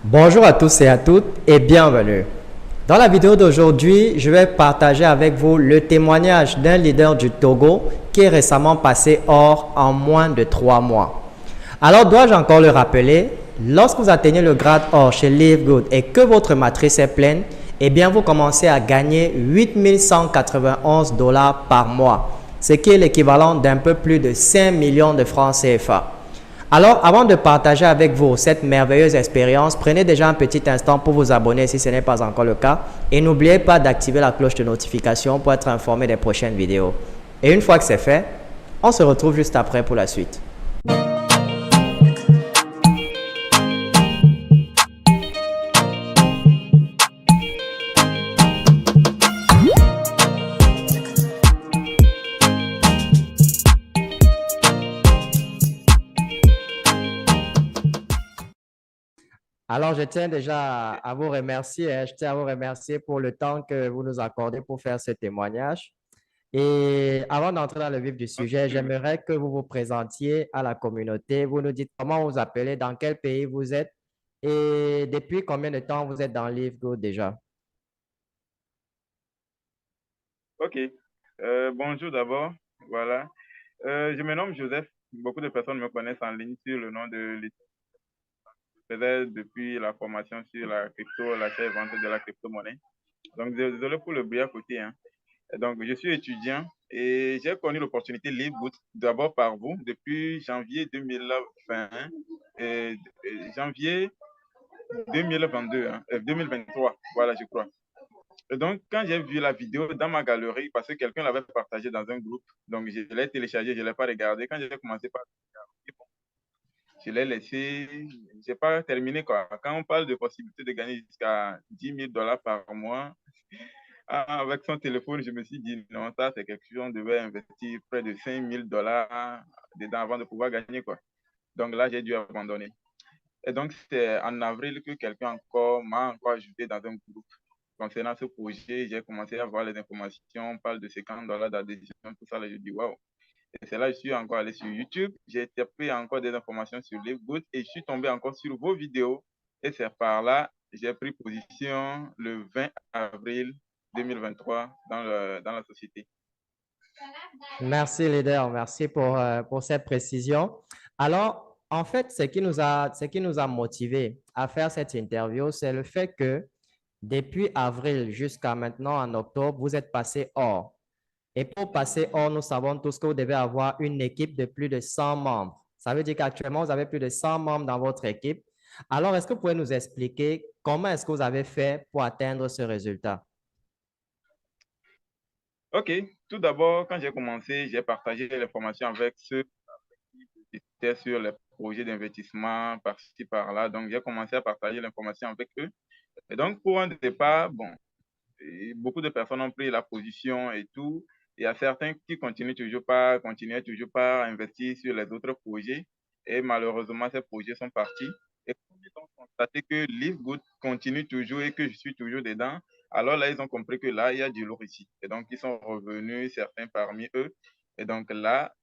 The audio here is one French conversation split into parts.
Bonjour à tous et à toutes et bienvenue. Dans la vidéo d'aujourd'hui, je vais partager avec vous le témoignage d'un leader du Togo qui est récemment passé hors en moins de 3 mois. Alors, dois-je encore le rappeler, lorsque vous atteignez le grade or chez Livegood et que votre matrice est pleine, eh bien, vous commencez à gagner 8 191 dollars par mois, ce qui est l'équivalent d'un peu plus de 5 millions de francs CFA. Alors, avant de partager avec vous cette merveilleuse expérience, prenez déjà un petit instant pour vous abonner si ce n'est pas encore le cas et n'oubliez pas d'activer la cloche de notification pour être informé des prochaines vidéos. Et une fois que c'est fait, on se retrouve juste après pour la suite. Alors, je tiens déjà à vous remercier, je tiens à vous remercier pour le temps que vous nous accordez pour faire ce témoignage. Et avant d'entrer dans le vif du sujet, Ok. j'aimerais que vous vous présentiez à la communauté. Vous nous dites comment vous appelez, dans quel pays vous êtes et depuis combien de temps vous êtes dans LiveGo déjà. Ok. Bonjour d'abord. Voilà. Je me nomme Joseph. Beaucoup de personnes me connaissent en ligne sur le nom de l'État. Je faisais depuis la formation sur la crypto, l'achat et vente de la crypto-monnaie. Donc, désolé pour le bruit à côté, hein. Et donc, je suis étudiant et j'ai connu l'opportunité LiveBoot d'abord par vous depuis janvier 2020 et janvier 2022, hein, 2023, voilà, je crois. Et donc, quand j'ai vu la vidéo dans ma galerie, parce que quelqu'un l'avait partagée dans un groupe, donc je l'ai téléchargé, je ne l'ai pas regardé. Quand j'ai commencé par regarder, bon, je l'ai laissé, je n'ai pas terminé quoi. Quand on parle de possibilité de gagner jusqu'à 10 000 dollars par mois, avec son téléphone, je me suis dit non, ça c'est quelque chose, on devait investir près de 5 000 dollars dedans avant de pouvoir gagner quoi. Donc là, j'ai dû abandonner. Et donc, c'est en avril que quelqu'un encore m'a encore ajouté dans un groupe concernant ce projet. J'ai commencé à voir les informations, on parle de 50 dollars d'adhésion, tout ça. Là, je dis waouh. Et c'est là que je suis encore allé sur YouTube. J'ai tapé encore des informations sur Livegood et je suis tombé encore sur vos vidéos. Et c'est par là que j'ai pris position le 20 avril 2023 dans la société. Merci, leader. Merci pour cette précision. Alors, en fait, ce qui nous a motivés à faire cette interview, c'est le fait que depuis avril jusqu'à maintenant, en octobre, vous êtes passé hors. Et pour passer hors, nous savons tous que vous devez avoir une équipe de plus de 100 membres. Ça veut dire qu'actuellement, vous avez plus de 100 membres dans votre équipe. Alors, est-ce que vous pouvez nous expliquer comment est-ce que vous avez fait pour atteindre ce résultat? Ok, tout d'abord, quand j'ai commencé, j'ai partagé l'information avec ceux qui étaient sur les projets d'investissement par-ci, par-là. Donc, j'ai commencé à partager l'information avec eux. Et donc, pour un départ, bon, et beaucoup de personnes ont pris la position et tout. Il y a certains qui continuaient toujours pas à investir sur les autres projets. Et malheureusement, ces projets sont partis. Et quand ils ont constaté que LiveGood continue toujours et que je suis toujours dedans, alors là, ils ont compris que là, il y a du lourd ici. Et donc, ils sont revenus, certains parmi eux. Et donc là,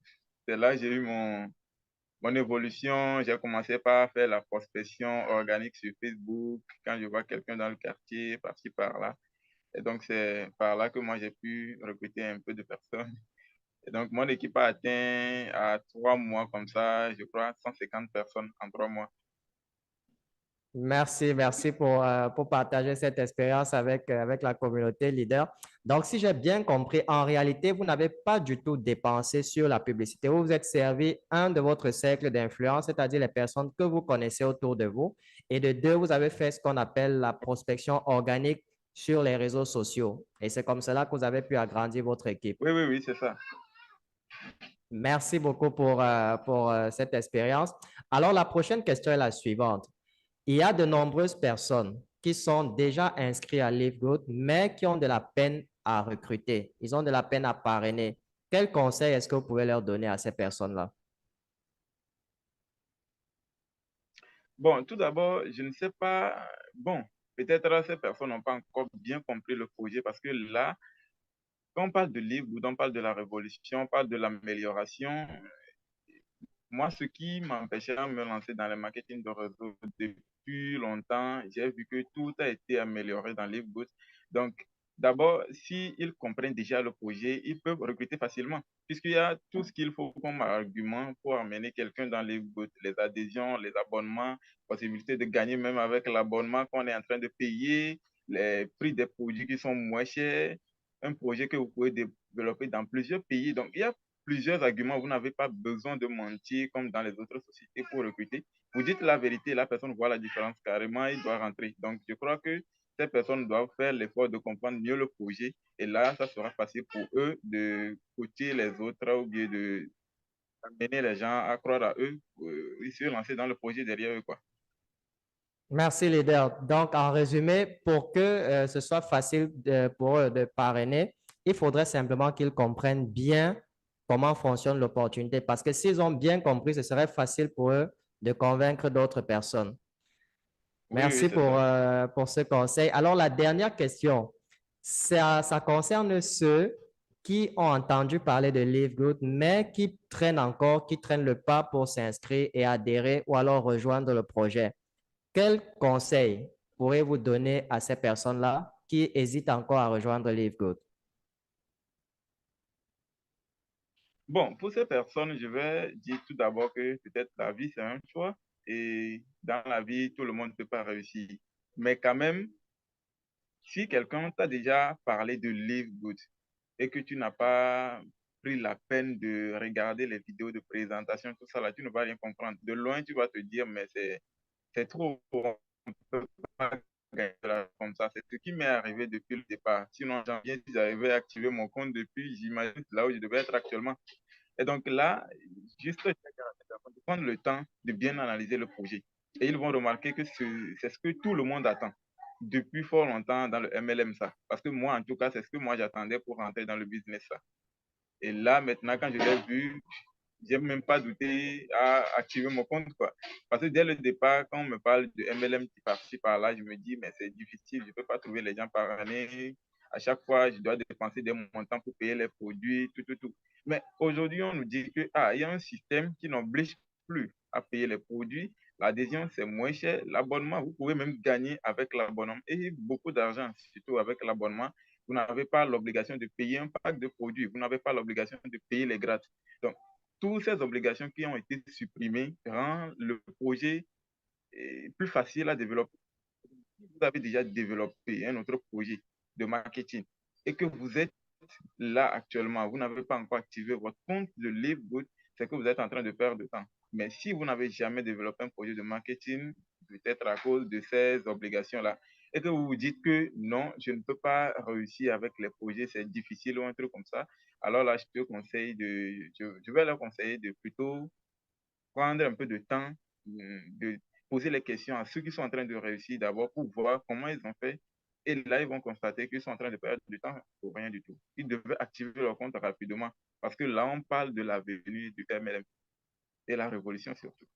c'est là que j'ai eu mon évolution. J'ai commencé par faire la prospection organique sur Facebook. Quand je vois quelqu'un dans le quartier, par-ci, par-là. Et donc, c'est par là que moi, j'ai pu recruter un peu de personnes. Et donc, mon équipe a atteint à 3 mois comme ça, je crois, 150 personnes en 3 mois. Merci pour partager cette expérience avec la communauté leader. Donc, si j'ai bien compris, en réalité, vous n'avez pas du tout dépensé sur la publicité. Vous vous êtes servi, un, de votre cercle d'influence, c'est-à-dire les personnes que vous connaissez autour de vous, et de deux, vous avez fait ce qu'on appelle la prospection organique sur les réseaux sociaux. Et c'est comme cela que vous avez pu agrandir votre équipe. Oui, oui, oui, c'est ça. Merci beaucoup pour cette expérience. Alors, la prochaine question est la suivante. Il y a de nombreuses personnes qui sont déjà inscrites à LiveGood, mais qui ont de la peine à recruter. Ils ont de la peine à parrainer. Quel conseil est-ce que vous pouvez leur donner à ces personnes-là? Bon, tout d'abord, je ne sais pas, bon, peut-être ces personnes n'ont pas encore bien compris le projet parce que là, quand on parle de livre, on parle de la révolution, on parle de l'amélioration. Moi, ce qui m'empêchait de me lancer dans le marketing de réseau depuis longtemps, j'ai vu que tout a été amélioré dans LiveGood. Donc, d'abord, s'ils comprennent déjà le projet, ils peuvent recruter facilement, puisqu'il y a tout ce qu'il faut comme argument pour amener quelqu'un dans LiveGood, les adhésions, les abonnements, possibilité de gagner même avec l'abonnement qu'on est en train de payer, les prix des produits qui sont moins chers, un projet que vous pouvez développer dans plusieurs pays. Donc, il y a plusieurs arguments. Vous n'avez pas besoin de mentir comme dans les autres sociétés pour recruter. Vous dites la vérité, la personne voit la différence carrément, il doit rentrer. Donc, je crois que ces personnes doivent faire l'effort de comprendre mieux le projet. Et là, ça sera facile pour eux de coacher les autres ou bien de amener les gens à croire à eux, ils se lancer dans le projet derrière eux, quoi. Merci, leader. Donc, en résumé, pour que ce soit facile pour eux de parrainer, il faudrait simplement qu'ils comprennent bien comment fonctionne l'opportunité. Parce que s'ils ont bien compris, ce serait facile pour eux de convaincre d'autres personnes. Oui, Merci oui, c'est ça. pour ce conseil. Alors, la dernière question, ça concerne ceux qui ont entendu parler de LiveGood, mais qui traînent le pas pour s'inscrire et adhérer ou alors rejoindre le projet. Quel conseil pourrez-vous donner à ces personnes-là qui hésitent encore à rejoindre LiveGood? Bon, pour ces personnes, je vais dire tout d'abord que peut-être la vie, c'est un choix. Et dans la vie, tout le monde ne peut pas réussir. Mais quand même, si quelqu'un t'a déjà parlé de LiveGood et que tu n'as pas pris la peine de regarder les vidéos de présentation, tout ça là, tu ne vas rien comprendre. De loin, tu vas te dire, mais c'est trop, on peut pas gagner là comme ça. C'est ce qui m'est arrivé depuis le départ. Sinon, en janvier, si j'avais activé mon compte depuis, j'imagine là où je devais être actuellement. Et donc là, juste de prendre le temps de bien analyser le projet. Et ils vont remarquer que c'est ce que tout le monde attend depuis fort longtemps dans le MLM, ça. Parce que moi, en tout cas, c'est ce que moi j'attendais pour rentrer dans le business, ça. Et là, maintenant, quand je l'ai vu, j'ai même pas douté à activer mon compte, quoi. Parce que dès le départ, quand on me parle de MLM qui par-ci, par-là, je me dis, mais c'est difficile, je peux pas trouver les gens par année. À chaque fois, je dois dépenser des montants pour payer les produits, tout. Mais aujourd'hui, on nous dit que, il y a un système qui n'oblige plus à payer les produits. L'adhésion, c'est moins cher. L'abonnement, vous pouvez même gagner avec l'abonnement et beaucoup d'argent, surtout avec l'abonnement. Vous n'avez pas l'obligation de payer un pack de produits. Vous n'avez pas l'obligation de payer les grattes. Donc, toutes ces obligations qui ont été supprimées rendent le projet plus facile à développer. Si vous avez déjà développé un autre projet de marketing et que vous êtes là actuellement, vous n'avez pas encore activé votre compte de LiveGood, c'est que vous êtes en train de perdre du temps. Mais si vous n'avez jamais développé un projet de marketing, peut-être à cause de ces obligations-là, et que vous vous dites que non, je ne peux pas réussir avec les projets, c'est difficile ou un truc comme ça, alors là, je vais leur conseiller de plutôt prendre un peu de temps, de poser les questions à ceux qui sont en train de réussir d'abord pour voir comment ils ont fait. Et là, ils vont constater qu'ils sont en train de perdre du temps pour rien du tout. Ils devaient activer leur compte rapidement parce que là, on parle de l'avenir du MLM et la révolution surtout.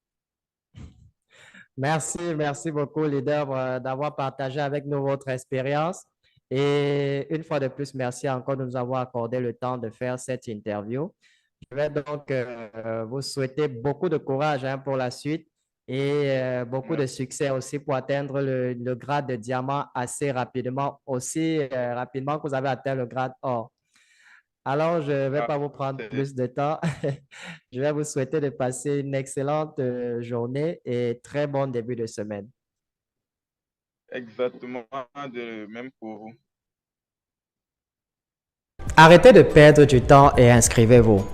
Merci beaucoup, leader, d'avoir partagé avec nous votre expérience. Et une fois de plus, merci encore de nous avoir accordé le temps de faire cette interview. Je vais donc vous souhaiter beaucoup de courage pour la suite et beaucoup de succès aussi pour atteindre le grade de diamant assez rapidement, aussi rapidement que vous avez atteint le grade or. Alors, je ne vais pas vous prendre plus de temps. Je vais vous souhaiter de passer une excellente journée et très bon début de semaine. Exactement, de même pour vous. Arrêtez de perdre du temps et inscrivez-vous.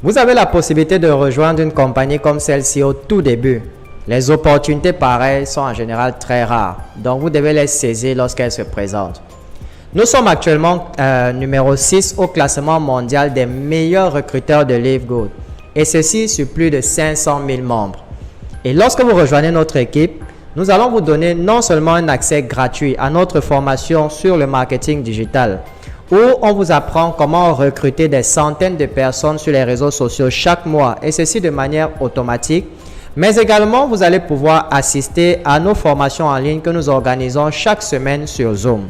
Vous avez la possibilité de rejoindre une compagnie comme celle-ci au tout début. Les opportunités pareilles sont en général très rares, donc vous devez les saisir lorsqu'elles se présentent. Nous sommes actuellement numéro 6 au classement mondial des meilleurs recruteurs de LiveGood, et ceci sur plus de 500 000 membres. Et lorsque vous rejoignez notre équipe, nous allons vous donner non seulement un accès gratuit à notre formation sur le marketing digital, où on vous apprend comment recruter des centaines de personnes sur les réseaux sociaux chaque mois, et ceci de manière automatique, mais également vous allez pouvoir assister à nos formations en ligne que nous organisons chaque semaine sur Zoom.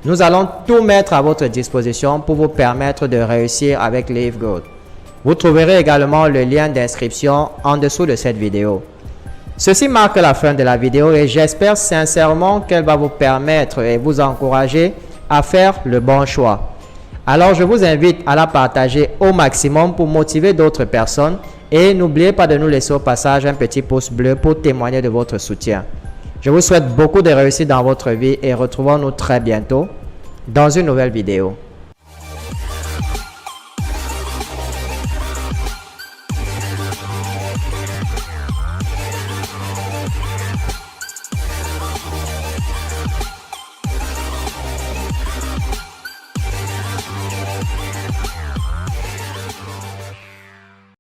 Nous allons tout mettre à votre disposition pour vous permettre de réussir avec LiveGood. Vous trouverez également le lien d'inscription en dessous de cette vidéo. Ceci marque la fin de la vidéo et j'espère sincèrement qu'elle va vous permettre et vous encourager à faire le bon choix. Alors, je vous invite à la partager au maximum pour motiver d'autres personnes et n'oubliez pas de nous laisser au passage un petit pouce bleu pour témoigner de votre soutien. Je vous souhaite beaucoup de réussite dans votre vie et retrouvons-nous très bientôt dans une nouvelle vidéo.